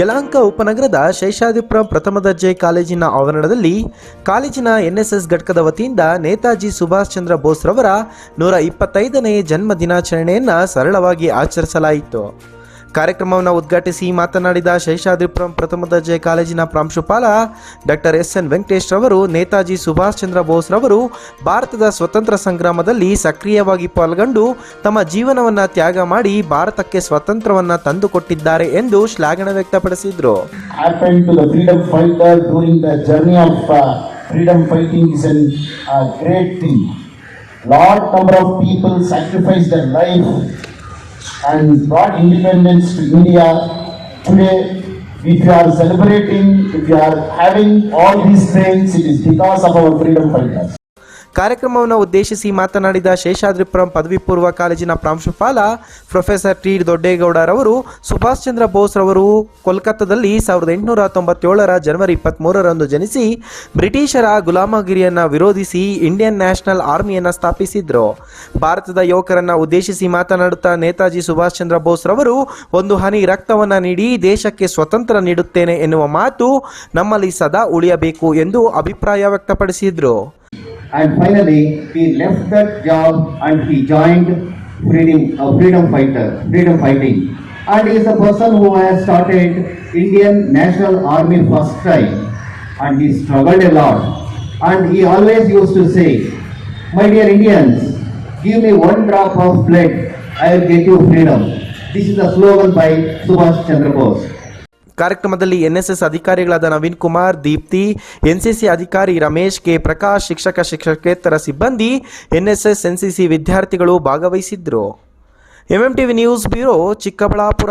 ಯಲಹಂಕ ಉಪನಗರದ ಶೇಷಾದ್ರಿಪುರಂ ಪ್ರಥಮ ದರ್ಜೆ ಕಾಲೇಜಿನ ಆವರಣದಲ್ಲಿ ಕಾಲೇಜಿನ ಎನ್ಎಸ್ಎಸ್ ಘಟಕದ ವತಿಯಿಂದ ನೇತಾಜಿ ಸುಭಾಷ್ ಚಂದ್ರ ಬೋಸ್ ರವರ 125ನೇ ಜನ್ಮ ದಿನಾಚರಣೆಯನ್ನು ಸರಳವಾಗಿ ಆಚರಿಸಲಾಯಿತು. ಕಾರ್ಯಕ್ರಮವನ್ನು ಉದ್ಘಾಟಿಸಿ ಮಾತನಾಡಿದ ಶೇಷಾದ್ರಿಪುರಂ ಪ್ರಥಮ ದರ್ಜೆ ಕಾಲೇಜಿನ ಪ್ರಾಂಶುಪಾಲ ಡಾಕ್ಟರ್ ಎಸ್.ಎನ್. ವೆಂಕಟೇಶ್ ರವರು ನೇತಾಜಿ ಸುಭಾಷ್ ಚಂದ್ರ ಬೋಸ್ ರವರು ಭಾರತದ ಸ್ವತಂತ್ರ ಸಂಗ್ರಾಮದಲ್ಲಿ ಸಕ್ರಿಯವಾಗಿ ಪಾಲ್ಗೊಂಡು ತಮ್ಮ ಜೀವನವನ್ನು ತ್ಯಾಗ ಮಾಡಿ ಭಾರತಕ್ಕೆ ಸ್ವಾತಂತ್ರ್ಯವನ್ನು ತಂದುಕೊಟ್ಟಿದ್ದಾರೆ ಎಂದು ಶ್ಲಾಘನೆ ವ್ಯಕ್ತಪಡಿಸಿದರು. Large number of people sacrificed their life and brought independence to India. Today, if you are celebrating, if you are having all these things, it is because of our freedom fighters. ಕಾರ್ಯಕ್ರಮವನ್ನು ಉದ್ದೇಶಿಸಿ ಮಾತನಾಡಿದ ಶೇಷಾದ್ರಿಪುರಂ ಪದವಿ ಪೂರ್ವ ಕಾಲೇಜಿನ ಪ್ರಾಂಶುಪಾಲ professor T ದೊಡ್ಡೇಗೌಡರವರು Subhash Chandra Bose ರವರು ಕೋಲ್ಕತ್ತಾದಲ್ಲಿ 1897ರ ಜನವರಿ 23ರಂದು ಜನಿಸಿ ಬ್ರಿಟಿಷರ ಗುಲಾಮಗಿರಿಯನ್ನು ವಿರೋಧಿಸಿ ಇಂಡಿಯನ್ ನ್ಯಾಷನಲ್ ಆರ್ಮಿಯನ್ನು ಸ್ಥಾಪಿಸಿದ್ರು. ಭಾರತದ ಯುವಕರನ್ನು ಉದ್ದೇಶಿಸಿ ಮಾತನಾಡುತ್ತಾ ನೇತಾಜಿ ಸುಭಾಷ್ ಚಂದ್ರ ಬೋಸ್ ರವರು ಒಂದು ಹನಿ ರಕ್ತವನ್ನು ನೀಡಿ ದೇಶಕ್ಕೆ ಸ್ವತಂತ್ರ ನೀಡುತ್ತೇನೆ ಎನ್ನುವ ಮಾತು ನಮ್ಮಲ್ಲಿ ಸದಾ ಉಳಿಯಬೇಕು ಎಂದು ಅಭಿಪ್ರಾಯ ವ್ಯಕ್ತಪಡಿಸಿದರು. And finally, he left that job and he joined freedom fighting. And he is the person who has started Indian National Army first time. And he struggled a lot. And he always used to say, "My dear Indians, give me one drop of blood, I will get you freedom." This is the slogan by Subhash Chandra Bose. ಕಾರ್ಯಕ್ರಮದಲ್ಲಿ NSS ಅಧಿಕಾರಿಗಳಾದ Naveen Kumar, Deepti, NCC ಅಧಿಕಾರಿ Ramesh, K Prakash, ಶಿಕ್ಷಕೇತರ ಸಿಬ್ಬಂದಿ, NSS NCC ವಿದ್ಯಾರ್ಥಿಗಳು ಭಾಗವಹಿಸಿದ್ರು. MMTV news bureau, Chikkaballapur.